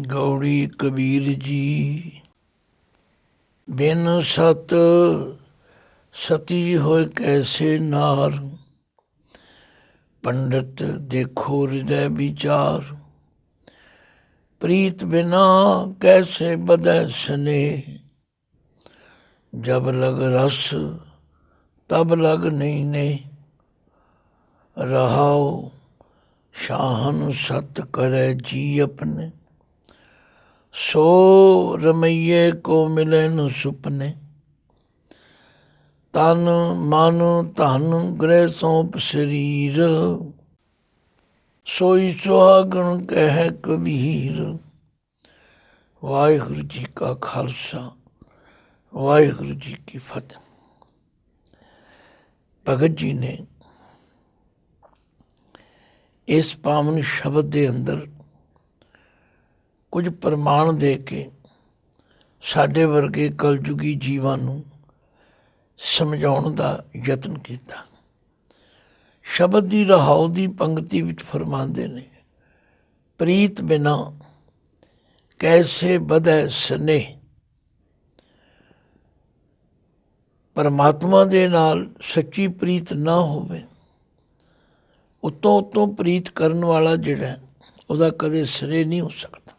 ਗੌੜੀ ਕਬੀਰ ਜੀ। ਬਿਨ ਸਤ ਸਤੀ ਹੋਏ ਕੈਸੇ ਨਾਰ, ਪੰਡਤ ਦੇਖੋ ਹਿਰਦੈ ਵਿਚਾਰ। ਪ੍ਰੀਤ ਬਿਨਾ ਕੈਸੇ ਬਧੈ ਸਨੇਹ, ਜਬ ਲਗ ਰਸ ਤਬ ਲਗ ਨਹੀਂ ਨੇ। ਰਹਾਉ ਸ਼ਾਹਨ ਸਤ ਕਰੈ ਜੀ ਆਪਣੇ, ਸੋ ਰਮਈਏ ਕੋ ਮਿਲੇ ਨ ਸੁਪਨੇ। ਤਨ ਮਨ ਧਨ ਗ੍ਰਹਿ ਸੌਂਪ ਸਰੀਰ, ਸੋਈ ਸੁਹਾਗਣ ਕਹਿ ਕਬੀਰ। ਵਾਹਿਗੁਰੂ ਜੀ ਕਾ ਖਾਲਸਾ, ਵਾਹਿਗੁਰੂ ਜੀ ਕੀ ਫਤਿਹ। ਭਗਤ ਜੀ ਨੇ ਇਸ ਪਾਵਨ ਸ਼ਬਦ ਦੇ ਅੰਦਰ ਕੁਝ ਪ੍ਰਮਾਣ ਦੇ ਕੇ ਸਾਡੇ ਵਰਗੇ ਕਲਯੁਗੀ ਜੀਵਾਂ ਨੂੰ ਸਮਝਾਉਣ ਦਾ ਯਤਨ ਕੀਤਾ। ਸ਼ਬਦ ਦੀ ਰਹਾਉ ਦੀ ਪੰਕਤੀ ਵਿੱਚ ਫਰਮਾਉਂਦੇ ਨੇ, ਪ੍ਰੀਤ ਬਿਨਾ ਕੈਸੇ ਵਧੈ ਸਨੇਹ। ਪਰਮਾਤਮਾ ਦੇ ਨਾਲ ਸੱਚੀ ਪ੍ਰੀਤ ਨਾ ਹੋਵੇ, ਉੱਤੋਂ ਪ੍ਰੀਤ ਕਰਨ ਵਾਲਾ ਜਿਹੜਾ ਉਹਦਾ ਕਦੇ ਸਨੇਹ ਨਹੀਂ ਹੋ ਸਕਦਾ।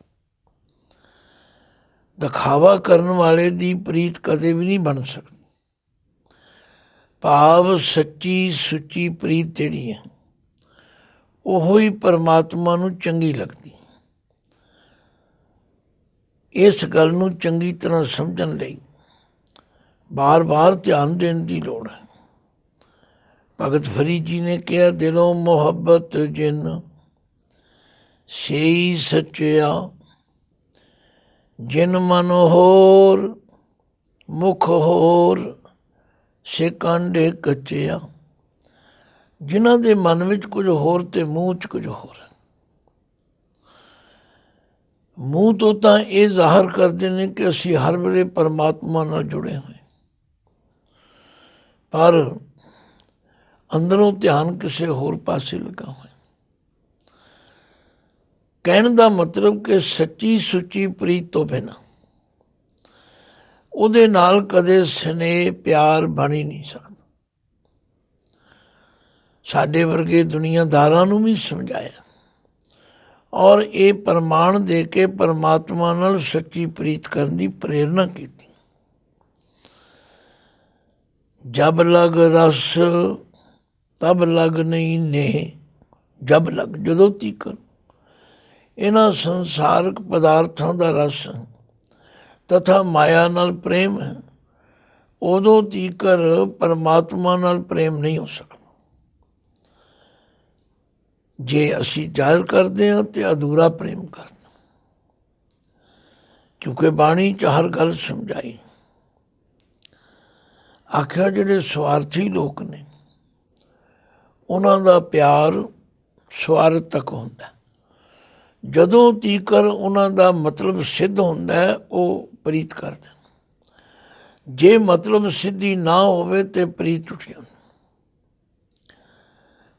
ਦਿਖਾਵਾ ਕਰਨ ਵਾਲੇ ਦੀ ਪ੍ਰੀਤ ਕਦੇ ਵੀ ਨਹੀਂ ਬਣ ਸਕਦੀ। ਭਾਵ ਸੱਚੀ ਸੁੱਚੀ ਪ੍ਰੀਤ ਜਿਹੜੀ ਹੈ ਉਹੋ ਹੀ ਪਰਮਾਤਮਾ ਨੂੰ ਚੰਗੀ ਲੱਗਦੀ। ਇਸ ਗੱਲ ਨੂੰ ਚੰਗੀ ਤਰ੍ਹਾਂ ਸਮਝਣ ਲਈ ਬਾਰ-ਬਾਰ ਧਿਆਨ ਦੇਣ ਦੀ ਲੋੜ ਹੈ। ਭਗਤ ਫਰੀਦ ਜੀ ਨੇ ਕਿਹਾ, ਦਿਲੋਂ ਮੁਹੱਬਤ ਜਿਨ ਸੇਈ ਸੱਚਿਆ, ਜਿਨ ਮਨ ਹੋਰ ਮੁਖ ਹੋਰ ਸੇ ਕਾਂਡੇ ਕੱਚਿਆ। ਜਿਨ੍ਹਾਂ ਦੇ ਮਨ ਵਿੱਚ ਕੁਝ ਹੋਰ ਤੇ ਮੂੰਹ 'ਚ ਕੁਝ ਹੋਰ। ਮੂੰਹ ਤੋਂ ਤਾਂ ਇਹ ਜ਼ਾਹਰ ਕਰਦੇ ਨੇ ਕਿ ਅਸੀਂ ਹਰ ਵੇਲੇ ਪਰਮਾਤਮਾ ਨਾਲ ਜੁੜੇ ਹੋਏ, ਪਰ ਅੰਦਰੋਂ ਧਿਆਨ ਕਿਸੇ ਹੋਰ ਪਾਸੇ ਲੱਗਾ ਹੋਇਆ। ਕਹਿਣ ਦਾ ਮਤਲਬ ਕਿ ਸੱਚੀ ਸੁੱਚੀ ਪ੍ਰੀਤ ਤੋਂ ਬਿਨਾਂ ਉਹਦੇ ਨਾਲ ਕਦੇ ਸਨੇਹ ਪਿਆਰ ਬਣ ਹੀ ਨਹੀਂ ਸਕਦਾ। ਸਾਡੇ ਵਰਗੇ ਦੁਨੀਆਦਾਰਾਂ ਨੂੰ ਵੀ ਸਮਝਾਇਆ ਔਰ ਇਹ ਪ੍ਰਮਾਣ ਦੇ ਕੇ ਪਰਮਾਤਮਾ ਨਾਲ ਸੱਚੀ ਪ੍ਰੀਤ ਕਰਨ ਦੀ ਪ੍ਰੇਰਨਾ ਕੀਤੀ। ਜਬ ਲਗ ਰਸ ਤਬ ਲਗ ਨਹੀਂ ਨੇ। ਜਬ ਲਗ ਜਦੋਂ ਤੀਕਰ ਇਹਨਾਂ ਸੰਸਾਰਕ ਪਦਾਰਥਾਂ ਦਾ ਰਸ ਤਥਾ ਮਾਇਆ ਨਾਲ ਪ੍ਰੇਮ ਹੈ, ਉਦੋਂ ਤੀਕਰ ਪਰਮਾਤਮਾ ਨਾਲ ਪ੍ਰੇਮ ਨਹੀਂ ਹੋ ਸਕਦਾ। ਜੇ ਅਸੀਂ ਜ਼ਾਹਿਰ ਕਰਦੇ ਹਾਂ ਤੇ ਅਧੂਰਾ ਪ੍ਰੇਮ ਕਰਦੇ, ਕਿਉਂਕਿ ਬਾਣੀ 'ਚ ਹਰ ਗੱਲ ਸਮਝਾਈ। ਆਖਿਆ ਜਿਹੜੇ ਸਵਾਰਥੀ ਲੋਕ ਨੇ ਉਹਨਾਂ ਦਾ ਪਿਆਰ ਸਵਾਰਥ ਤੱਕ ਹੁੰਦਾ। ਜਦੋਂ ਤੀਕਰ ਉਹਨਾਂ ਦਾ ਮਤਲਬ ਸਿੱਧ ਹੁੰਦਾ ਉਹ ਪ੍ਰੀਤ ਕਰਦੇ। ਜੇ ਮਤਲਬ ਸਿੱਧੀ ਨਾ ਹੋਵੇ ਤੇ ਪ੍ਰੀਤ ਟੁੱਟ ਜਾਂਦੀ।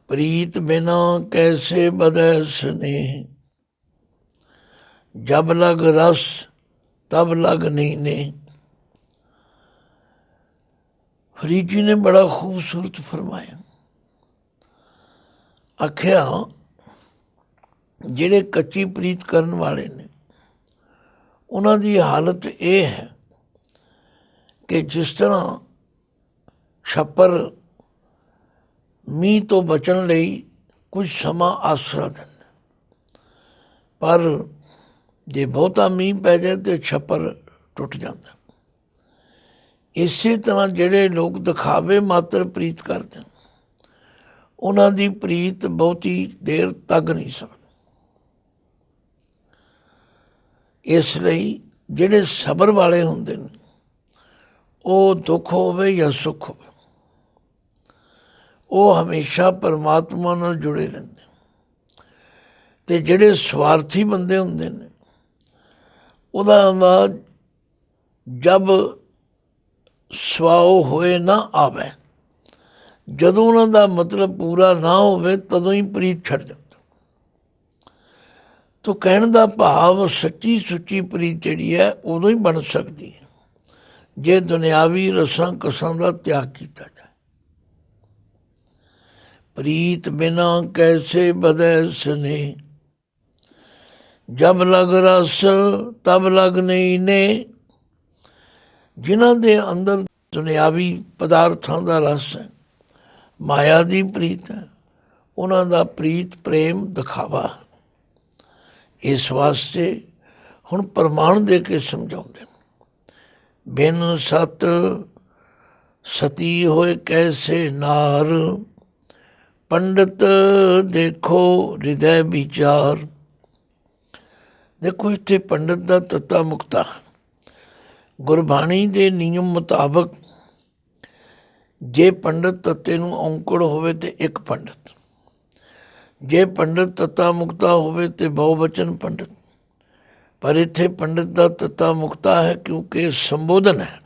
ਪ੍ਰੀਤ ਬਿਨਾ ਕੈਸੇ ਬਧੈ ਸਨੇਹ, ਜਬ ਲਗ ਰਸ ਤਬ ਲਗ ਨਹੀਂ ਨੇ। ਫਰੀਦ ਜੀ ਨੇ ਬੜਾ ਖੂਬਸੂਰਤ ਫਰਮਾਇਆ। ਆਖਿਆ ਜਿਹੜੇ ਕੱਚੀ ਪ੍ਰੀਤ ਕਰਨ ਵਾਲੇ ਨੇ ਉਹਨਾਂ ਦੀ ਹਾਲਤ ਇਹ ਹੈ ਕਿ ਜਿਸ ਤਰ੍ਹਾਂ ਛੱਪਰ ਮੀਂਹ ਤੋਂ ਬਚਣ ਲਈ ਕੁਝ ਸਮਾਂ ਆਸਰਾ ਦਿੰਦਾ, ਪਰ ਜੇ ਬਹੁਤਾ ਮੀਂਹ ਪੈ ਜਾਏ ਤੇ ਛੱਪਰ ਟੁੱਟ ਜਾਂਦਾ। ਇਸੇ ਤਰ੍ਹਾਂ ਜਿਹੜੇ ਲੋਕ ਦਿਖਾਵੇ ਮਾਤਰ ਪ੍ਰੀਤ ਕਰਦੇ ਉਹਨਾਂ ਦੀ ਪ੍ਰੀਤ ਬਹੁਤੀ ਦੇਰ ਤੱਕ ਨਹੀਂ ਸਕਦੀ। ਇਸ ਲਈ ਜਿਹੜੇ ਸਬਰ ਵਾਲੇ ਹੁੰਦੇ ਨੇ ਉਹ ਦੁੱਖ ਹੋਵੇ ਜਾਂ ਸੁੱਖ ਹੋਵੇ ਉਹ ਹਮੇਸ਼ਾ ਪਰਮਾਤਮਾ ਨਾਲ ਜੁੜੇ ਰਹਿੰਦੇ। ਤੇ ਜਿਹੜੇ ਸਵਾਰਥੀ ਬੰਦੇ ਹੁੰਦੇ ਨੇ ਉਹਦਾ ਜਬ ਸਵਾਉ ਹੋਏ ਨਾ ਆਵੇ। ਜਦੋਂ ਉਹਨਾਂ ਦਾ ਮਤਲਬ ਪੂਰਾ ਨਾ ਹੋਵੇ ਤਦੋਂ ਹੀ ਪ੍ਰੀਤ ਛੱਡ ਜਾਂਦਾ। ਤੋ ਕਹਿਣ ਦਾ ਭਾਵ ਸੱਚੀ ਸੁੱਚੀ ਪ੍ਰੀਤ ਜਿਹੜੀ ਹੈ ਉਦੋਂ ਹੀ ਬਣ ਸਕਦੀ ਹੈ ਜੇ ਦੁਨਿਆਵੀ ਰਸਾਂ ਕਸਾਂ ਦਾ ਤਿਆਗ ਕੀਤਾ ਜਾਏ। ਪ੍ਰੀਤ ਬਿਨਾ ਕੈਸੇ ਬਦੈ ਸਨੇ, ਜਬ ਲਗ ਰਸ ਤਬ ਲਗ ਨਹੀਂ ਨੇ। ਜਿਨ੍ਹਾਂ ਦੇ ਅੰਦਰ ਦੁਨਿਆਵੀ ਪਦਾਰਥਾਂ ਦਾ ਰਸ ਹੈ, ਮਾਇਆ ਦੀ ਪ੍ਰੀਤ ਹੈ, ਉਹਨਾਂ ਦਾ ਪ੍ਰੀਤ ਪ੍ਰੇਮ ਦਿਖਾਵਾ। ਇਸ ਵਾਸਤੇ ਹੁਣ ਪ੍ਰਮਾਣ ਦੇ ਕੇ ਸਮਝਾਉਂਦੇ, ਬਿਨ ਸਤ ਸਤੀ ਹੋਏ ਕੈਸੇ ਨਾਰ, ਪੰਡਤ ਦੇਖੋ ਹਿਰਦੈ ਵਿਚਾਰ। ਦੇਖੋ ਇੱਥੇ ਪੰਡਤ ਦਾ ਤੱਤਾ ਮੁਕਤਾ। ਗੁਰਬਾਣੀ ਦੇ ਨਿਯਮ ਮੁਤਾਬਕ ਜੇ ਪੰਡਤ ਤੱਤੇ ਨੂੰ ਔਂਕੜ ਹੋਵੇ ਤੇ ਇੱਕ ਪੰਡਤ, ਜੇ ਪੰਡਤ ਤੱਤਾ ਮੁਕਤਾ ਹੋਵੇ ਤੇ ਬਹੁਵਚਨ ਪੰਡਤ। ਪਰ ਇੱਥੇ ਪੰਡਤ ਦਾ ਤੱਤਾ ਮੁਕਤਾ ਹੈ ਕਿਉਂਕਿ ਸੰਬੋਧਨ ਹੈ।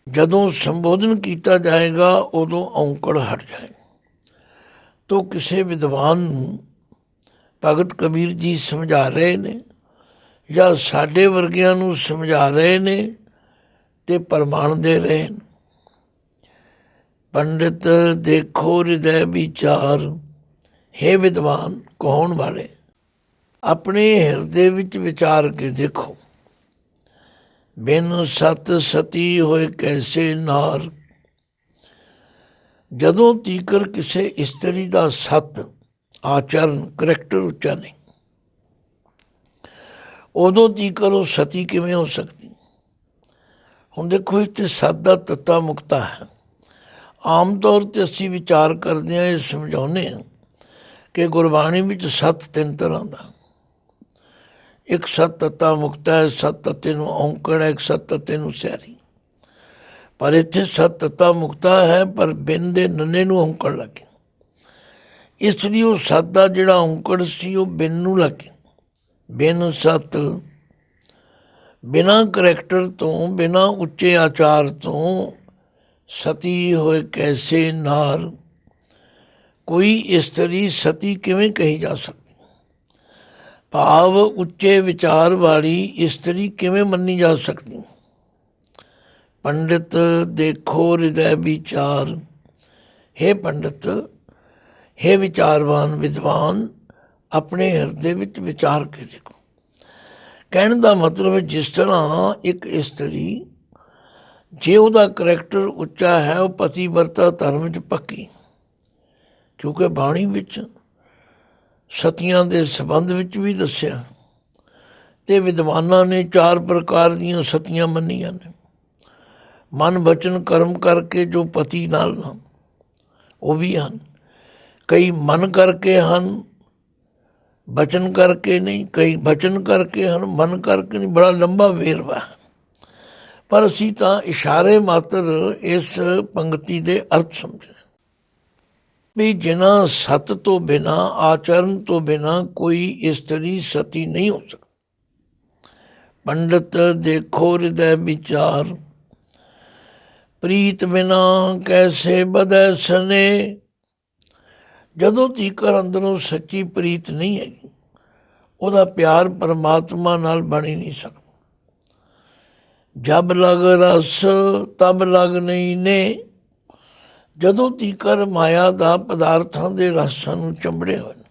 ਜਦੋਂ ਸੰਬੋਧਨ ਕੀਤਾ ਜਾਏਗਾ ਉਦੋਂ ਔਂਕੜ ਹਟ ਜਾਏ। ਤੋ ਕਿਸੇ ਵਿਦਵਾਨ ਨੂੰ ਭਗਤ ਕਬੀਰ ਜੀ ਸਮਝਾ ਰਹੇ ਨੇ ਜਾਂ ਸਾਡੇ ਵਰਗਿਆਂ ਨੂੰ ਸਮਝਾ ਰਹੇ ਨੇ ਤੇ ਪ੍ਰਮਾਣ ਦੇ ਰਹੇ ਨੇ। ਪੰਡਿਤ ਦੇਖੋ ਹਿਰਦੈ ਵਿਚਾਰ। ਹੇ ਵਿਦਵਾਨ ਕਹਾਉਣ ਵਾਲੇ, ਆਪਣੇ ਹਿਰਦੇ ਵਿੱਚ ਵਿਚਾਰ ਕੇ ਦੇਖੋ। ਬਿਨ ਸਤ ਸਤੀ ਹੋਏ ਕੈਸੇ ਨਾਰ। ਜਦੋਂ ਤੀਕਰ ਕਿਸੇ ਇਸਤਰੀ ਦਾ ਸਤ ਆਚਰਨ ਕਰੈਕਟਰ ਉੱਚਾ ਨਹੀਂ, ਉਦੋਂ ਤੀਕਰ ਉਹ ਸਤੀ ਕਿਵੇਂ ਹੋ ਸਕਦੀ। ਹੁਣ ਦੇਖੋ ਇੱਥੇ ਸਤ ਦਾ ਤੱਤਾ ਮੁਕਤਾ ਹੈ। ਆਮ ਤੌਰ 'ਤੇ ਅਸੀਂ ਵਿਚਾਰ ਕਰਦੇ ਹਾਂ, ਇਹ ਸਮਝਾਉਂਦੇ ਹਾਂ ਕਿ ਗੁਰਬਾਣੀ ਵਿੱਚ ਸੱਤ ਤਿੰਨ ਤਰ੍ਹਾਂ ਦਾ। ਇੱਕ ਸਤ ਤੱਤਾ ਮੁਕਤਾ ਹੈ, ਸਤ ਤੱਤੇ ਨੂੰ ਔਂਕੜ ਹੈ, ਇੱਕ ਸਤ ਤੱਤੇ ਨੂੰ ਸਿਆਰੀ। ਪਰ ਇੱਥੇ ਸਤ ਤੱਤਾ ਮੁਕਤਾ ਹੈ, ਪਰ ਬਿਨ ਦੇ ਨੰਨੇ ਨੂੰ ਔਂਕੜ ਲੱਗੇ। ਇਸ ਲਈ ਉਹ ਸਤ ਦਾ ਜਿਹੜਾ ਔਂਕੜ ਸੀ ਉਹ ਬਿਨ ਨੂੰ ਲੱਗੇ। ਬਿਨ ਸਤ, ਬਿਨਾਂ ਕਰੈਕਟਰ ਤੋਂ, ਬਿਨਾਂ ਉੱਚੇ ਆਚਾਰ ਤੋਂ ਸਤੀ ਹੋਏ ਕੈਸੇ ਨਾਰ। ਕੋਈ ਇਸਤਰੀ ਸਤੀ ਕਿਵੇਂ ਕਹੀ ਜਾ ਸਕਦੀ। ਭਾਵ ਉੱਚੇ ਵਿਚਾਰ ਵਾਲੀ ਇਸਤਰੀ ਕਿਵੇਂ ਮੰਨੀ ਜਾ ਸਕਦੀ। ਪੰਡਿਤ ਦੇਖੋ ਹਿਰਦੈ ਵਿਚਾਰ। ਹੇ ਪੰਡਿਤ, ਹੇ ਵਿਚਾਰਵਾਨ ਵਿਦਵਾਨ, ਆਪਣੇ ਹਿਰਦੇ ਵਿੱਚ ਵਿਚਾਰ ਕੇ ਦੇਖੋ। ਕਹਿਣ ਦਾ ਮਤਲਬ ਜਿਸ ਤਰ੍ਹਾਂ ਇੱਕ ਇਸਤਰੀ, ਜੇ ਉਹਦਾ ਕਰੈਕਟਰ ਉੱਚਾ ਹੈ, ਉਹ ਪਤੀ ਵਰਤਾ ਧਰਮ ਵਿੱਚ ਪੱਕੀ। ਕਿਉਂਕਿ ਬਾਣੀ ਵਿੱਚ ਸਤੀਆਂ ਦੇ ਸੰਬੰਧ ਵਿੱਚ ਵੀ ਦੱਸਿਆ ਤੇ ਵਿਦਵਾਨਾਂ ਨੇ 4 ਪ੍ਰਕਾਰ ਦੀਆਂ ਸਤੀਆਂ ਮੰਨੀਆਂ ਨੇ। ਮਨ ਬਚਨ ਕਰਮ ਕਰਕੇ ਜੋ ਪਤੀ ਨਾਲ ਨਾ, ਉਹ ਵੀ ਹਨ। ਕਈ ਮਨ ਕਰਕੇ ਹਨ, ਬਚਨ ਕਰਕੇ ਨਹੀਂ। ਕਈ ਬਚਨ ਕਰਕੇ ਹਨ, ਮਨ ਕਰਕੇ ਨਹੀਂ। ਬੜਾ ਲੰਬਾ ਵੇਰਵਾ ਹੈ, ਪਰ ਅਸੀਂ ਤਾਂ ਇਸ਼ਾਰੇ ਮਾਤਰ ਇਸ ਪੰਕਤੀ ਦੇ ਅਰਥ ਸਮਝੇ ਵੀ ਜਿਨ੍ਹਾਂ ਸਤ ਤੋਂ ਬਿਨਾਂ, ਆਚਰਨ ਤੋਂ ਬਿਨਾਂ ਕੋਈ ਇਸਤਰੀ ਸਤੀ ਨਹੀਂ ਹੋ ਸਕਦੀ। ਪੰਡਿਤ ਦੇਖੋ ਹਿਰਦੈ ਵਿਚਾਰ। ਪ੍ਰੀਤ ਬਿਨਾ ਕੈਸੇ ਬਦੈ ਸਨੇ। ਜਦੋਂ ਤੀਕਰ ਅੰਦਰੋਂ ਸੱਚੀ ਪ੍ਰੀਤ ਨਹੀਂ ਹੈਗੀ, ਉਹਦਾ ਪਿਆਰ ਪਰਮਾਤਮਾ ਨਾਲ ਬਣ ਹੀ ਨਹੀਂ ਸਕਦਾ। ਜਬ ਲਗ ਰਸ ਤਬ ਲਗ ਨਹੀਂ ਨੇ। ਜਦੋਂ ਤੀਕਰ ਮਾਇਆ ਦਾ ਪਦਾਰਥਾਂ ਦੇ ਰਸਾਂ ਨੂੰ ਚੰਬੜੇ ਹੋਏ ਨੇ,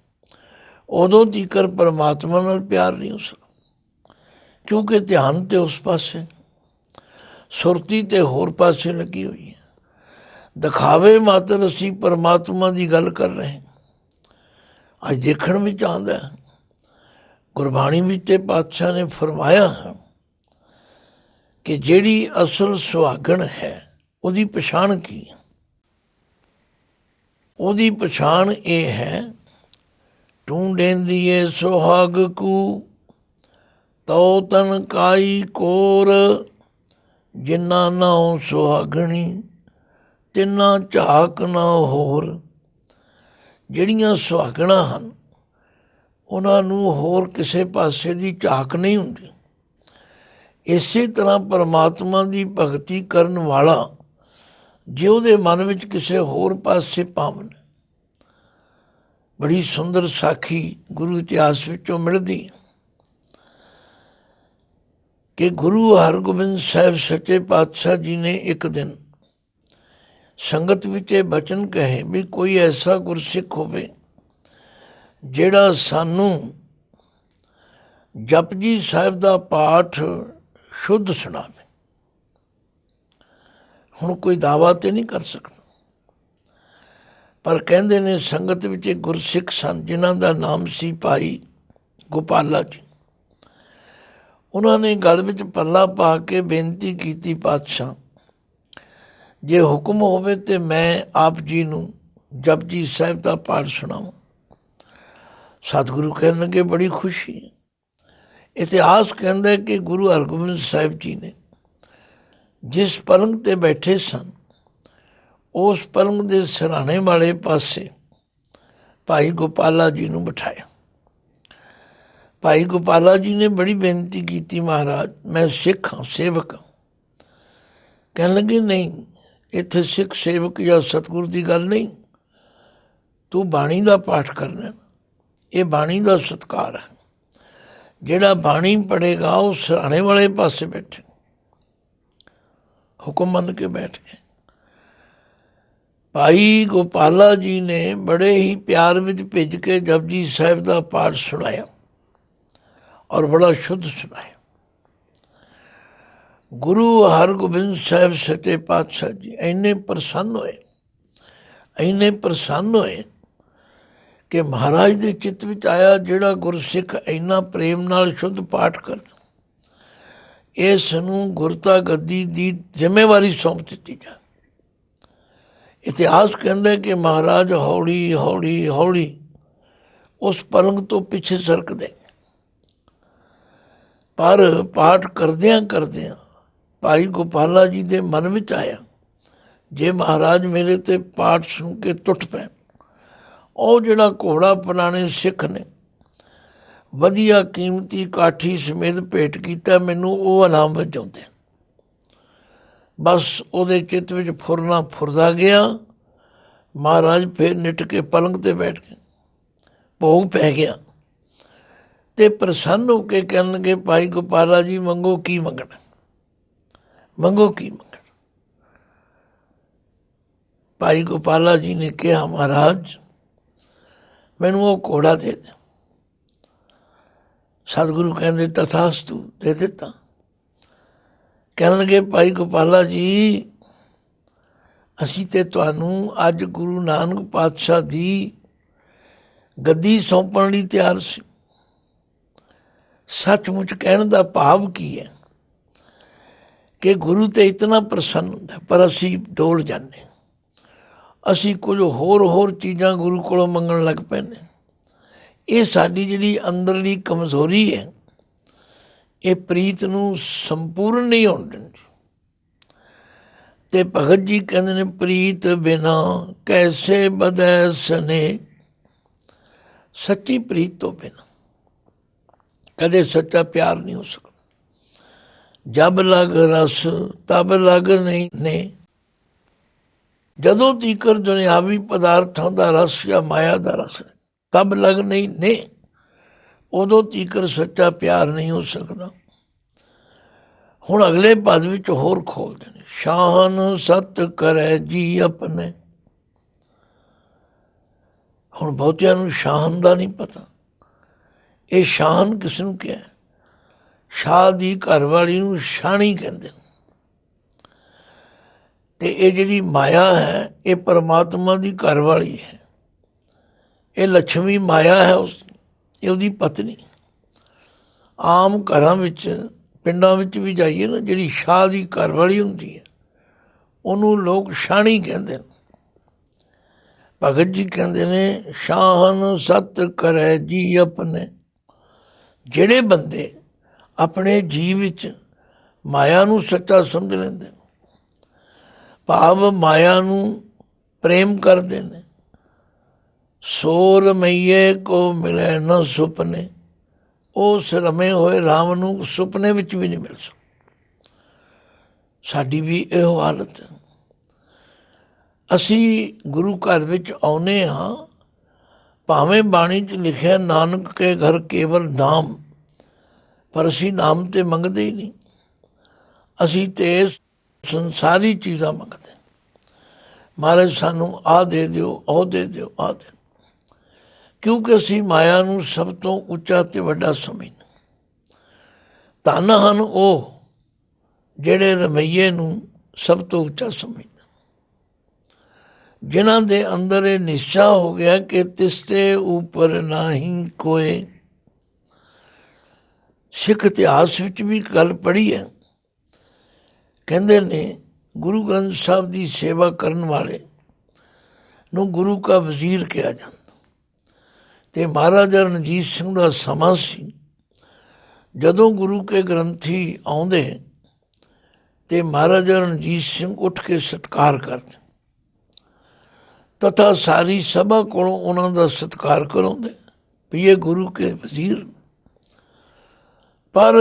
ਉਦੋਂ ਤੀਕਰ ਪਰਮਾਤਮਾ ਨਾਲ ਪਿਆਰ ਨਹੀਂ ਹੋ ਸਕਦਾ। ਕਿਉਂਕਿ ਧਿਆਨ ਤੇ ਉਸ ਪਾਸੇ, ਸੁਰਤੀ ਤੇ ਹੋਰ ਪਾਸੇ ਲੱਗੀ ਹੋਈ ਹੈ। ਦਿਖਾਵੇ ਮਾਤਰ ਅਸੀਂ ਪਰਮਾਤਮਾ ਦੀ ਗੱਲ ਕਰ ਰਹੇ ਹਾਂ। ਅੱਜ ਦੇਖਣ ਵਿੱਚ ਆਉਂਦਾ, ਗੁਰਬਾਣੀ ਵਿੱਚ ਤੇ ਪਾਤਸ਼ਾਹ ਨੇ ਫਰਮਾਇਆ ਹੈ ਕਿ ਜਿਹੜੀ ਅਸਲ ਸੁਹਾਗਣ ਹੈ ਉਹਦੀ ਪਛਾਣ ਕੀ ਹੈ। ਉਹਦੀ ਪਛਾਣ ਇਹ ਹੈ, ਢੂੰਡੇਂਦੀਏ ਸੁਹਾਗ ਕੂ ਤਉ ਤਨ ਕਾਈ ਕੋਰ। ਜਿੰਨਾ ਨਾਉ ਸੁਹਾਗਣੀ ਤਿੰਨਾ ਝਾਕ ਨਾ ਹੋਰ। ਜਿਹੜੀਆਂ ਸੁਹਾਗਣਾਂ ਹਨ ਉਹਨਾਂ ਨੂੰ ਹੋਰ ਕਿਸੇ ਪਾਸੇ ਦੀ ਝਾਕ ਨਹੀਂ ਹੁੰਦੀ। ਇਸੇ ਤਰ੍ਹਾਂ ਪਰਮਾਤਮਾ ਦੀ ਭਗਤੀ ਕਰਨ ਵਾਲਾ ਜੇ ਉਹਦੇ ਮਨ ਵਿੱਚ ਕਿਸੇ ਹੋਰ ਪਾਸੇ ਭਾਵਨ, ਬੜੀ ਸੁੰਦਰ ਸਾਖੀ ਗੁਰੂ ਇਤਿਹਾਸ ਵਿੱਚੋਂ ਮਿਲਦੀ ਕਿ ਗੁਰੂ ਹਰਗੋਬਿੰਦ ਸਾਹਿਬ ਸੱਚੇ ਪਾਤਸ਼ਾਹ ਜੀ ਨੇ ਇੱਕ ਦਿਨ ਸੰਗਤ ਵਿੱਚ ਇਹ ਬਚਨ ਕਹੇ ਵੀ ਕੋਈ ਐਸਾ ਗੁਰਸਿੱਖ ਹੋਵੇ ਜਿਹੜਾ ਸਾਨੂੰ ਜਪਜੀ ਸਾਹਿਬ ਦਾ ਪਾਠ ਸ਼ੁੱਧ ਸੁਣਾਵੇ। ਹੁਣ ਕੋਈ ਦਾਅਵਾ ਤੇ ਨਹੀਂ ਕਰ ਸਕਦਾ, ਪਰ ਕਹਿੰਦੇ ਨੇ ਸੰਗਤ ਵਿੱਚ ਇੱਕ ਗੁਰਸਿੱਖ ਸਨ ਜਿਨ੍ਹਾਂ ਦਾ ਨਾਮ ਸੀ ਭਾਈ ਗੋਪਾਲਾ ਜੀ। ਉਹਨਾਂ ਨੇ ਗਲ ਵਿੱਚ ਪੱਲਾ ਪਾ ਕੇ ਬੇਨਤੀ ਕੀਤੀ, ਪਾਤਸ਼ਾਹ ਜੇ ਹੁਕਮ ਹੋਵੇ ਤੇ ਮੈਂ ਆਪ ਜੀ ਨੂੰ ਜਪਜੀ ਸਾਹਿਬ ਦਾ ਪਾਠ ਸੁਣਾਵਾਂ। ਸਤਿਗੁਰੂ ਕਹਿਣ ਲੱਗੇ ਬੜੀ ਖੁਸ਼ੀ ਹੈ। ਇਤਿਹਾਸ ਕਹਿੰਦਾ ਕਿ ਗੁਰੂ ਹਰਗੋਬਿੰਦ ਸਾਹਿਬ ਜੀ ਨੇ ਜਿਸ ਪਲੰਗ ਤੇ ਬੈਠੇ ਸਨ ਉਸ ਪਲੰਗ ਦੇ ਸਿਰਹਾਣੇ ਵਾਲੇ ਪਾਸੇ ਭਾਈ ਗੋਪਾਲਾ ਜੀ ਨੂੰ ਬਿਠਾਇਆ। ਭਾਈ ਗੋਪਾਲਾ ਜੀ ਨੇ ਬੜੀ ਬੇਨਤੀ ਕੀਤੀ, ਮਹਾਰਾਜ ਮੈਂ ਸਿੱਖ ਹਾਂ, ਸੇਵਕ ਹਾਂ। ਕਹਿਣ ਲੱਗੇ ਨਹੀਂ, ਇੱਥੇ ਸਿੱਖ ਸੇਵਕ ਜਾਂ ਸਤਿਗੁਰੂ ਦੀ ਗੱਲ ਨਹੀਂ, ਤੂੰ ਬਾਣੀ ਦਾ ਪਾਠ ਕਰਨਾ, ਇਹ ਬਾਣੀ ਦਾ ਸਤਿਕਾਰ ਹੈ। ਜਿਹੜਾ ਬਾਣੀ ਪੜ੍ਹੇਗਾ ਉਹ ਸਿਰਹਾਣੇ ਵਾਲੇ ਪਾਸੇ ਬੈਠੇ। ਹੁਕਮ ਮੰਨ ਕੇ ਬੈਠ ਗਏ। ਭਾਈ ਗੋਪਾਲਾ ਜੀ ਨੇ ਬੜੇ ਹੀ ਪਿਆਰ ਵਿੱਚ ਭਿੱਜ ਕੇ ਜਪਜੀ ਸਾਹਿਬ ਦਾ ਪਾਠ ਸੁਣਾਇਆ ਔਰ ਬੜਾ ਸ਼ੁੱਧ ਸੁਣਾਇਆ। ਗੁਰੂ ਹਰਗੋਬਿੰਦ ਸਾਹਿਬ ਸੱਚੇ ਪਾਤਸ਼ਾਹ ਜੀ ਇੰਨੇ ਪ੍ਰਸੰਨ ਹੋਏ ਕਿ ਮਹਾਰਾਜ ਦੇ ਚਿੱਤ ਵਿੱਚ ਆਇਆ ਜਿਹੜਾ ਗੁਰਸਿੱਖ ਇੰਨਾ ਪ੍ਰੇਮ ਨਾਲ ਸ਼ੁੱਧ ਪਾਠ ਕਰਦਾ, ਇਸ ਨੂੰ ਗੁਰਤਾ ਗੱਦੀ ਦੀ ਜ਼ਿੰਮੇਵਾਰੀ ਸੌਂਪ ਦਿੱਤੀ ਜਾਏ। ਇਤਿਹਾਸ ਕਹਿੰਦਾ ਕਿ ਮਹਾਰਾਜ ਹੌਲੀ ਹੌਲੀ ਹੌਲੀ ਉਸ ਪਲੰਗ ਤੋਂ ਪਿੱਛੇ ਸਰਕਦੇ, ਪਰ ਪਾਠ ਕਰਦਿਆਂ ਕਰਦਿਆਂ ਭਾਈ ਗੋਪਾਲਾ ਜੀ ਦੇ ਮਨ ਵਿੱਚ ਆਇਆ ਜੇ ਮਹਾਰਾਜ ਮੇਰੇ ਤੇ ਪਾਠ ਸੁਣ ਕੇ ਟੁੱਟ ਪੈਣ, ਉਹ ਜਿਹੜਾ ਘੋੜਾ ਪੁਰਾਣੇ ਸਿੱਖ ਨੇ ਵਧੀਆ ਕੀਮਤੀ ਕਾਠੀ ਸਮੇਤ ਭੇਟ ਕੀਤਾ ਮੈਨੂੰ, ਉਹ ਇਨਾਮ ਵਜਾਉਂਦੇ। ਬਸ ਉਹਦੇ ਚਿੱਤ ਵਿੱਚ ਫੁਰਨਾ ਫੁਰਦਾ ਗਿਆ। ਮਹਾਰਾਜ ਫਿਰ ਨਿੱਠ ਕੇ ਪਲੰਗ ਤੇ ਬੈਠ ਗਏ। ਭੋਗ ਪੈ ਗਿਆ ਤੇ ਪ੍ਰਸੰਨ ਹੋ ਕੇ ਕਹਿਣਗੇ ਭਾਈ ਗੋਪਾਲਾ ਜੀ ਮੰਗੋ ਕੀ ਮੰਗਣਾ, ਮੰਗੋ ਕੀ ਮੰਗਣਾ। ਭਾਈ ਗੋਪਾਲਾ ਜੀ ਨੇ ਕਿਹਾ ਮਹਾਰਾਜ ਮੈਨੂੰ ਉਹ ਘੋੜਾ ਦੇ ਦੇ। ਸਤਿਗੁਰੂ ਕਹਿੰਦੇ ਤਥਾਸਤੂ, ਦੇ ਦਿੱਤਾ। ਕਹਿਣ ਲੱਗੇ ਭਾਈ ਗੋਪਾਲਾ ਜੀ ਅਸੀਂ ਤੇ ਤੁਹਾਨੂੰ ਅੱਜ ਗੁਰੂ ਨਾਨਕ ਪਾਤਸ਼ਾਹ ਦੀ ਗੱਦੀ ਸੌਂਪਣ ਲਈ ਤਿਆਰ ਸੀ। ਸੱਚਮੁੱਚ ਕਹਿਣ ਦਾ ਭਾਵ ਕੀ ਹੈ ਕਿ ਗੁਰੂ ਤੇ ਇਤਨਾ ਪ੍ਰਸੰਨ ਹੁੰਦਾ, ਪਰ ਅਸੀਂ ਡੋਲ ਜਾਂਦੇ। ਅਸੀਂ ਕੁਝ ਹੋਰ ਚੀਜ਼ਾਂ ਗੁਰੂ ਕੋਲੋਂ ਮੰਗਣ ਲੱਗ ਪੈਂਦੇ। ਇਹ ਸਾਡੀ ਜਿਹੜੀ ਅੰਦਰਲੀ ਕਮਜ਼ੋਰੀ ਹੈ, ਇਹ ਪ੍ਰੀਤ ਨੂੰ ਸੰਪੂਰਨ ਨਹੀਂ ਹੋਣ ਦਿੰਦੀ। ਤੇ ਭਗਤ ਜੀ ਕਹਿੰਦੇ ਨੇ ਪ੍ਰੀਤ ਬਿਨਾ ਕੈਸੇ ਬਦੈ ਸਨੇ, ਸੱਚੀ ਪ੍ਰੀਤ ਤੋਂ ਬਿਨਾ ਕਦੇ ਸੱਚਾ ਪਿਆਰ ਨਹੀਂ ਹੋ ਸਕਦਾ। ਜਬ ਲਗ ਰਸ ਤਬ ਲਗ ਨਹੀਂ ਨੇ, ਜਦੋਂ ਤੀਕਰ ਦੁਨਿਆਵੀ ਪਦਾਰਥਾਂ ਦਾ ਰਸ ਜਾਂ ਮਾਇਆ ਦਾ ਰਸ ਤਬ ਲਗ ਨਹੀਂ ਨੇ, ਉਦੋਂ ਤੀਕਰ ਸੱਚਾ ਪਿਆਰ ਨਹੀਂ ਹੋ ਸਕਦਾ। ਹੁਣ ਅਗਲੇ ਪਦ ਵਿੱਚ ਹੋਰ ਖੋਲਦੇ ਨੇ, ਸ਼ਾਹਨ ਸਤ ਕਰੈ ਜੀ ਆਪਣੇ। ਹੁਣ ਬਹੁਤਿਆਂ ਨੂੰ ਸ਼ਾਹਨ ਦਾ ਨਹੀਂ ਪਤਾ। ਇਹ ਸ਼ਾਹਨ ਕਿਸ ਨੂੰ ਕਿਹਾ? ਸ਼ਾਹ ਦੀ ਘਰਵਾਲੀ ਨੂੰ ਸ਼ਾਹਣੀ ਕਹਿੰਦੇ ਨੇ। ਤੇ ਇਹ ਜਿਹੜੀ ਮਾਇਆ ਹੈ ਇਹ ਪਰਮਾਤਮਾ ਦੀ ਘਰਵਾਲੀ ਹੈ। ਇਹ ਲక్ష్ਮੀ ਮਾਇਆ ਹੈ, ਇਹ ਉਹਦੀ ਪਤਨੀ। ਆਮ ਘਰਾਂ ਵਿੱਚ ਪਿੰਡਾਂ ਵਿੱਚ ਵੀ ਜਾਈਏ ਨਾ, ਜਿਹੜੀ ਸ਼ਾਹ ਦੀ ਘਰਵਾਲੀ ਹੁੰਦੀ ਹੈ ਉਹਨੂੰ ਲੋਕ ਸ਼ਾਹਣੀ ਕਹਿੰਦੇ ਨੇ। ਭਗਤ ਜੀ ਕਹਿੰਦੇ ਨੇ ਸ਼ਾਹਨ ਸਤ ਕਰੈ ਜੀ ਆਪਣੇ। ਜਿਹੜੇ ਬੰਦੇ ਆਪਣੇ ਜੀਵ ਵਿੱਚ ਮਾਇਆ ਨੂੰ ਸੱਚਾ ਸਮਝ ਲੈਂਦੇ, ਭਾਵ ਮਾਇਆ ਨੂੰ ਪ੍ਰੇਮ ਕਰਦੇ ਨੇ, ਸੋ ਰਮਈਏ ਕੋ ਮਿਲੇ ਨਾ ਸੁਪਨੇ, ਉਸ ਰਮੇ ਹੋਏ ਰਾਮ ਨੂੰ ਸੁਪਨੇ ਵਿੱਚ ਵੀ ਨਹੀਂ ਮਿਲ ਸਕਦਾ। ਸਾਡੀ ਵੀ ਇਹੋ ਹਾਲਤ ਹੈ। ਅਸੀਂ ਗੁਰੂ ਘਰ ਵਿੱਚ ਆਉਂਦੇ ਹਾਂ, ਭਾਵੇਂ ਬਾਣੀ 'ਚ ਲਿਖਿਆ ਨਾਨਕ ਕੇ ਘਰ ਕੇਵਲ ਨਾਮ, ਪਰ ਅਸੀਂ ਨਾਮ ਤੇ ਮੰਗਦੇ ਹੀ ਨਹੀਂ। ਅਸੀਂ ਤੇ ਸੰਸਾਰੀ ਚੀਜ਼ਾਂ ਮੰਗਦੇ। ਮਹਾਰਾਜ ਸਾਨੂੰ ਆਹ ਦੇ ਦਿਓ, ਉਹ ਦੇ ਦਿਓ, ਆਹ ਦੇ, ਕਿਉਂਕਿ ਅਸੀਂ ਮਾਇਆ ਨੂੰ ਸਭ ਤੋਂ ਉੱਚਾ ਤੇ ਵੱਡਾ ਸਮਝਦੇ। ਧੰਨ ਹਨ ਉਹ ਜਿਹੜੇ ਰਮਈਏ ਨੂੰ ਸਭ ਤੋਂ ਉੱਚਾ ਸਮਝਦੇ, ਜਿਨ੍ਹਾਂ ਦੇ ਅੰਦਰ ਇਹ ਨਿਸ਼ਚਾ ਹੋ ਗਿਆ ਕਿ ਤਿਸਤੇ ਉੱਪਰ ਨਹੀਂ ਕੋਏ। ਸਿੱਖ ਇਤਿਹਾਸ ਵਿੱਚ ਵੀ ਗੱਲ ਪੜ੍ਹੀ ਹੈ, ਕਹਿੰਦੇ ਨੇ ਗੁਰੂ ਗ੍ਰੰਥ ਸਾਹਿਬ ਦੀ ਸੇਵਾ ਕਰਨ ਵਾਲੇ ਨੂੰ ਗੁਰੂ ਕਾ ਵਜ਼ੀਰ ਕਿਹਾ ਜਾਂਦਾ। ਤੇ ਮਹਾਰਾਜਾ ਰਣਜੀਤ ਸਿੰਘ ਦਾ ਸਮਾਂ ਸੀ, ਜਦੋਂ ਗੁਰੂ ਕੇ ਗ੍ਰੰਥੀ ਆਉਂਦੇ ਤੇ ਮਹਾਰਾਜਾ ਰਣਜੀਤ ਸਿੰਘ ਉੱਠ ਕੇ ਸਤਿਕਾਰ ਕਰਦੇ, ਤਥਾ ਸਾਰੀ ਸਭਾ ਕੋਲੋਂ ਉਹਨਾਂ ਦਾ ਸਤਿਕਾਰ ਕਰਾਉਂਦੇ ਵੀ ਇਹ ਗੁਰੂ ਕੇ ਵਜ਼ੀਰ। ਪਰ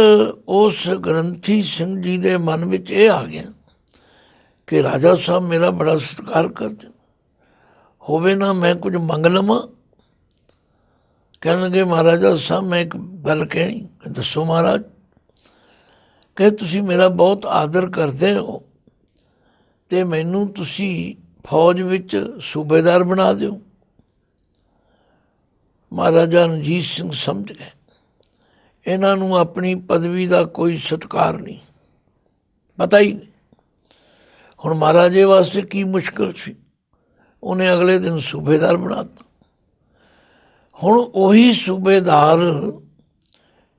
ਉਸ ਗ੍ਰੰਥੀ ਸਿੰਘ ਜੀ ਦੇ ਮਨ ਵਿੱਚ ਇਹ ਆ ਗਿਆ ਕਿ ਰਾਜਾ ਸਾਹਿਬ ਮੇਰਾ ਬੜਾ ਸਤਿਕਾਰ ਕਰਦੇ, ਹੋਵੇ ਨਾ ਮੈਂ ਕੁਝ ਮੰਗ ਲਵਾਂ। ਕਹਿਣ ਲੱਗੇ ਮਹਾਰਾਜਾ ਸਾਹਿਬ ਮੈਂ ਇੱਕ ਗੱਲ ਕਹਿਣੀ। ਦੱਸੋ ਮਹਾਰਾਜ। ਕਿ ਤੁਸੀਂ ਮੇਰਾ ਬਹੁਤ ਆਦਰ ਕਰਦੇ ਹੋ ਤੇ ਮੈਨੂੰ ਤੁਸੀਂ ਫੌਜ ਵਿੱਚ ਸੂਬੇਦਾਰ ਬਣਾ ਦਿਓ। ਮਹਾਰਾਜਾ ਰਣਜੀਤ ਸਿੰਘ ਸਮਝ ਗਏ ਇਹਨਾਂ ਨੂੰ ਆਪਣੀ ਪਦਵੀ ਦਾ ਕੋਈ ਸਤਿਕਾਰ ਨਹੀਂ, ਪਤਾ ਹੀ ਨਹੀਂ। ਹੁਣ ਮਹਾਰਾਜੇ ਵਾਸਤੇ ਕੀ ਮੁਸ਼ਕਿਲ ਸੀ, ਉਹਨੇ ਅਗਲੇ ਦਿਨ ਸੂਬੇਦਾਰ ਬਣਾ ਦਿੱਤਾ। ਹੁਣ ਉਹੀ ਸੂਬੇਦਾਰ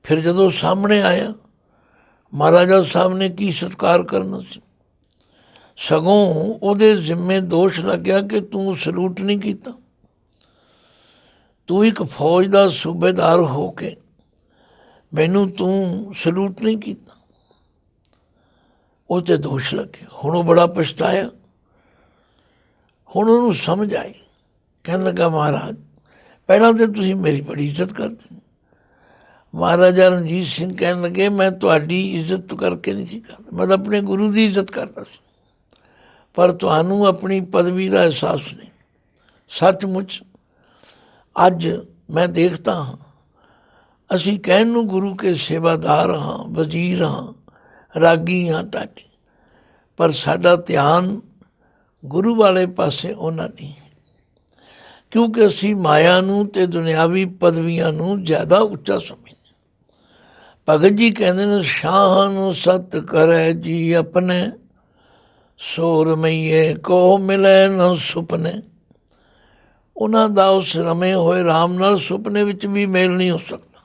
ਫਿਰ ਜਦੋਂ ਸਾਹਮਣੇ ਆਇਆ, ਮਹਾਰਾਜਾ ਸਾਹਿਬ ਨੇ ਕੀ ਸਤਿਕਾਰ ਕਰਨਾ ਸੀ, ਸਗੋਂ ਉਹਦੇ ਜ਼ਿੰਮੇ ਦੋਸ਼ ਲੱਗਿਆ ਕਿ ਤੂੰ ਸਲੂਟ ਨਹੀਂ ਕੀਤਾ। ਤੂੰ ਇੱਕ ਫੌਜ ਦਾ ਸੂਬੇਦਾਰ ਹੋ ਕੇ ਮੈਨੂੰ ਤੂੰ ਸਲੂਟ ਨਹੀਂ ਕੀਤਾ, ਉਹ 'ਤੇ ਦੋਸ਼ ਲੱਗੇ। ਹੁਣ ਉਹ ਬੜਾ ਪਛਤਾਇਆ। ਹੁਣ ਉਹਨੂੰ ਸਮਝ ਆਈ, ਕਹਿਣ ਲੱਗਾ ਮਹਾਰਾਜ ਪਹਿਲਾਂ ਤਾਂ ਤੁਸੀਂ ਮੇਰੀ ਬੜੀ ਇੱਜ਼ਤ ਕਰਦੇ। ਮਹਾਰਾਜਾ ਰਣਜੀਤ ਸਿੰਘ ਕਹਿਣ ਲੱਗੇ ਮੈਂ ਤੁਹਾਡੀ ਇੱਜ਼ਤ ਕਰਕੇ ਨਹੀਂ ਸੀ ਕਰਦਾ, ਮੈਂ ਤਾਂ ਆਪਣੇ ਗੁਰੂ ਦੀ ਇੱਜ਼ਤ ਕਰਦਾ ਸੀ, ਪਰ ਤੁਹਾਨੂੰ ਆਪਣੀ ਪਦਵੀ ਦਾ ਅਹਿਸਾਸ ਨਹੀਂ। ਸੱਚਮੁੱਚ ਅੱਜ ਮੈਂ ਦੇਖਦਾ ਹਾਂ, ਅਸੀਂ ਕਹਿਣ ਨੂੰ ਗੁਰੂ ਕੇ ਸੇਵਾਦਾਰ ਹਾਂ, ਵਜ਼ੀਰ ਹਾਂ, ਰਾਗੀ ਹਾਂ ਟਾਟੀ, ਪਰ ਸਾਡਾ ਧਿਆਨ ਗੁਰੂ ਵਾਲੇ ਪਾਸੇ ਉਹਨਾਂ ਨਹੀਂ, ਕਿਉਂਕਿ ਅਸੀਂ ਮਾਇਆ ਨੂੰ ਤੇ ਦੁਨਿਆਵੀ ਪਦਵੀਆਂ ਨੂੰ ਜ਼ਿਆਦਾ ਉੱਚਾ ਸਮਝਦੇ। ਭਗਤ ਜੀ ਕਹਿੰਦੇ ਨੇ ਸ਼ਾਹ ਨੂੰ ਸਤ ਕਰੇ ਜੀ ਆਪਣੇ, ਸੋ ਰਮਈਏ ਕੋ ਮਿਲੇ ਨਾ ਸੁਪਨੇ। ਉਹਨਾਂ ਦਾ ਉਸ ਰਮੇ ਹੋਏ ਰਾਮ ਨਾਲ ਸੁਪਨੇ ਵਿੱਚ ਵੀ ਮੇਲ ਨਹੀਂ ਹੋ ਸਕਦਾ,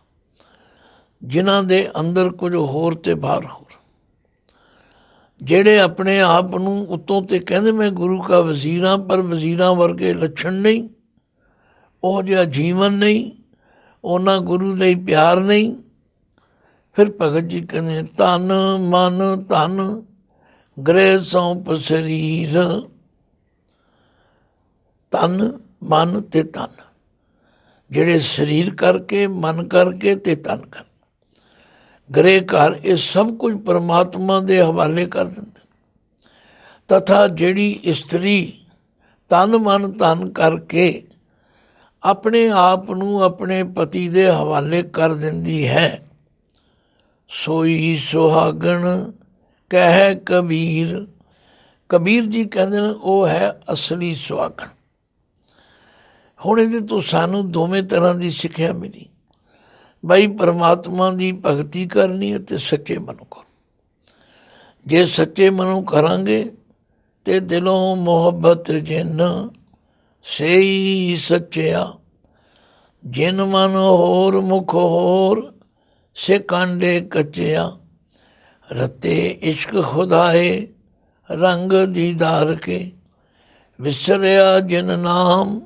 ਜਿਨ੍ਹਾਂ ਦੇ ਅੰਦਰ ਕੁਝ ਹੋਰ ਤੇ ਬਾਹਰ ਹੋਰ। ਜਿਹੜੇ ਆਪਣੇ ਆਪ ਨੂੰ ਉੱਤੋਂ ਤੇ ਕਹਿੰਦੇ ਮੈਂ ਗੁਰੂ ਕਾ ਵਜ਼ੀਰ ਹਾਂ, ਪਰ ਵਜ਼ੀਰਾਂ ਵਰਗੇ ਲੱਛਣ ਨਹੀਂ, ਉਹ ਜਿਹਾ ਜੀਵਨ ਨਹੀਂ, ਉਹਨਾਂ ਗੁਰੂ ਲਈ ਪਿਆਰ ਨਹੀਂ। ਫਿਰ ਭਗਤ ਜੀ ਕਹਿੰਦੇ ਧਨ ਮਨ ਧਨ ਗ੍ਰਹਿ ਸੌਂਪ ਸਰੀਰ। ਤਨ ਮਨ ਤੇ ਧਨ, ਜਿਹੜੇ ਸਰੀਰ ਕਰਕੇ, ਮਨ ਕਰਕੇ ਤੇ ਤਨ ਕਰ, ਗ੍ਰਹਿ ਘਰ, ਇਹ ਸਭ ਕੁਝ ਪਰਮਾਤਮਾ ਦੇ ਹਵਾਲੇ ਕਰ ਦਿੰਦੇ। ਤਥਾ ਜਿਹੜੀ ਇਸਤਰੀ ਤਨ ਮਨ ਧਨ ਕਰਕੇ ਆਪਣੇ ਆਪ ਨੂੰ ਆਪਣੇ ਪਤੀ ਦੇ ਹਵਾਲੇ ਕਰ ਦਿੰਦੀ ਹੈ, ਸੋਈ ਸੁਹਾਗਣ ਕਹਿ ਕਬੀਰ। ਕਬੀਰ ਜੀ ਕਹਿੰਦੇ ਨੇ ਉਹ ਹੈ ਅਸਲੀ ਸੁਹਾਗਣ। ਹੁਣ ਇਹਦੇ ਤੋਂ ਸਾਨੂੰ ਦੋਵੇਂ ਤਰ੍ਹਾਂ ਦੀ ਸਿੱਖਿਆ ਮਿਲੀ, ਬਈ ਪਰਮਾਤਮਾ ਦੀ ਭਗਤੀ ਕਰਨੀ ਅਤੇ ਸੱਚੇ ਮਨੋਂ ਕਰਨੀ। ਜੇ ਸੱਚੇ ਮਨੋਂ ਕਰਾਂਗੇ ਤੇ ਦਿਲੋਂ ਮੁਹੱਬਤ ਜਿਨ ਸਹੀ ਸੱਚਿਆ, ਜਿਨ ਮਨ ਹੋਰ ਮੁਖ ਹੋਰ ਸੇ ਕਾਂਡੇ ਕੱਚਿਆ। ਰਤੇ ਇਸ਼ਕ ਖੁਦਾਏ ਰੰਗ ਦੀਦਾਰ ਕੇ, ਵਿਸਰਿਆ ਜਿਨ ਨਾਮ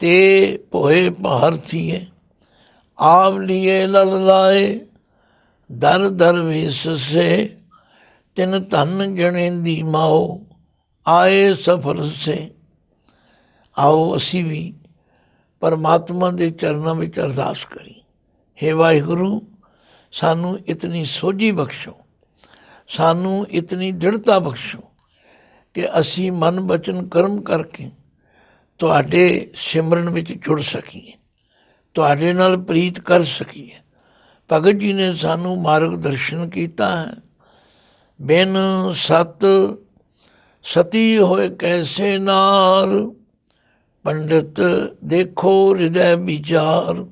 ਤੇ ਭੋਏ ਭਾਰ ਥੀਏ। ਆਵ ਲੀਏ ਲਲ ਲਾਏ ਦਰ ਦਰ ਵੇਸ ਸੇ, ਤਿਨ ਧਨ ਜਣੇਂਦੀ ਮਾਓ ਆਏ ਸਫਰ ਸੇ। ਆਓ ਅਸੀਂ ਵੀ ਪਰਮਾਤਮਾ ਦੇ ਚਰਨਾਂ ਵਿੱਚ ਅਰਦਾਸ ਕਰੀ, ਹੇ ਵਾਹਿਗੁਰੂ ਸਾਨੂੰ ਇਤਨੀ ਸੋਝੀ ਬਖਸ਼ੋ, ਸਾਨੂੰ ਇਤਨੀ ਦ੍ਰਿੜਤਾ ਬਖਸ਼ੋ ਕਿ ਅਸੀਂ ਮਨ ਬਚਨ ਕਰਮ ਕਰਕੇ ਤੁਹਾਡੇ ਸਿਮਰਨ ਵਿੱਚ ਜੁੜ ਸਕੀਏ, ਤੁਹਾਡੇ ਨਾਲ ਪ੍ਰੀਤ ਕਰ ਸਕੀਏ। ਭਗਤ ਜੀ ਨੇ ਸਾਨੂੰ ਮਾਰਗ ਦਰਸ਼ਨ ਕੀਤਾ ਹੈ। ਬਿਨ ਸਤ ਸਤੀ ਹੋਏ ਕੈਸੇ ਨਾਰ, ਪੰਡਿਤ ਦੇਖੋ ਹਿਰਦੈ ਵਿਚਾਰ,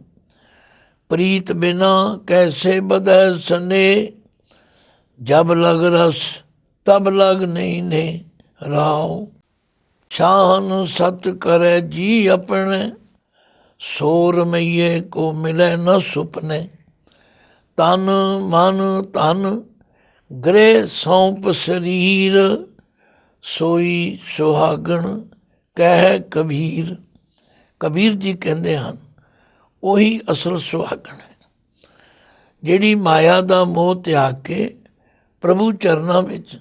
ਪ੍ਰੀਤ ਬਿਨਾ ਕੈਸੇ ਬਧੈ ਸਨੇ, ਜਬ ਲਗ ਰਸ ਤਬ ਲਗ ਨਹੀਂ ਨੇ ਰਾਉ, ਸ਼ਾਹਨ ਸਤ ਕਰੈ ਜੀ ਆਪਣੇ, ਸੋ ਰਮਈਏ ਕੋ ਮਿਲੈ ਨ ਸੁਪਨੇ, ਤਨ ਮਨ ਧਨ ਗ੍ਰਹਿ ਸੌਂਪ ਸਰੀਰ, ਸੋਈ ਸੁਹਾਗਣ ਕਹਿ ਕਬੀਰ। ਕਬੀਰ ਜੀ ਕਹਿੰਦੇ ਹਨ ਉਹੀ ਅਸਲ ਸੁਹਾਗਣ ਹੈ, ਜਿਹੜੀ ਮਾਇਆ ਦਾ ਮੋਹ ਤਿਆਗ ਕੇ ਪ੍ਰਭੂ ਚਰਨਾਂ ਵਿੱਚ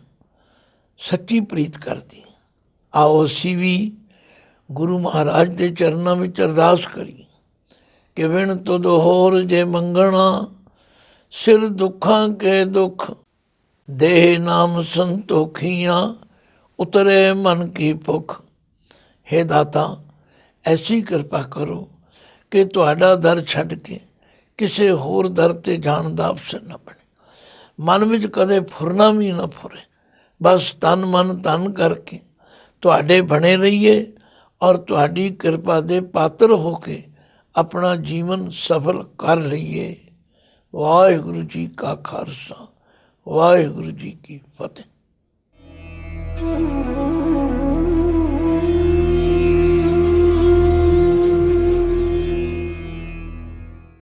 ਸੱਚੀ ਪ੍ਰੀਤ ਕਰਦੀ। ਆਓ ਅਸੀਂ ਵੀ ਗੁਰੂ ਮਹਾਰਾਜ ਦੇ ਚਰਨਾਂ ਵਿੱਚ ਅਰਦਾਸ ਕਰੀਏ ਕਿ ਵਿਣ ਤੁਧ ਹੋਰ ਜੇ ਮੰਗਣਾ, ਸਿਰ ਦੁੱਖਾਂ ਕੇ ਦੁੱਖ ਦੇਹ ਨਾਮ ਸੰਤੋਖੀਆਂ, ਉਤਰੇ ਮਨ ਕੀ ਭੁੱਖ। ਹੇ ਦਾਤਾ, ਐਸੀ ਕਿਰਪਾ ਕਰੋ ਕਿ ਤੁਹਾਡਾ ਦਰ ਛੱਡ ਕੇ ਕਿਸੇ ਹੋਰ ਦਰ 'ਤੇ ਜਾਣ ਦਾ ਅਵਸਰ ਨਾ ਬਣੇ। ਮਨ ਵਿੱਚ ਕਦੇ ਫੁਰਨਾ ਵੀ ਨਾ ਫੁਰੇ, ਬਸ ਤਨ ਮਨ ਧਨ ਕਰਕੇ ਤੁਹਾਡੇ ਬਣੇ ਰਹੀਏ ਔਰ ਤੁਹਾਡੀ ਕਿਰਪਾ ਦੇ ਪਾਤਰ ਹੋ ਕੇ ਆਪਣਾ ਜੀਵਨ ਸਫਲ ਕਰ ਲਈਏ। ਵਾਹਿਗੁਰੂ ਜੀ ਕਾ ਖਾਲਸਾ, ਵਾਹਿਗੁਰੂ ਜੀ ਕੀ ਫਤਿਹ।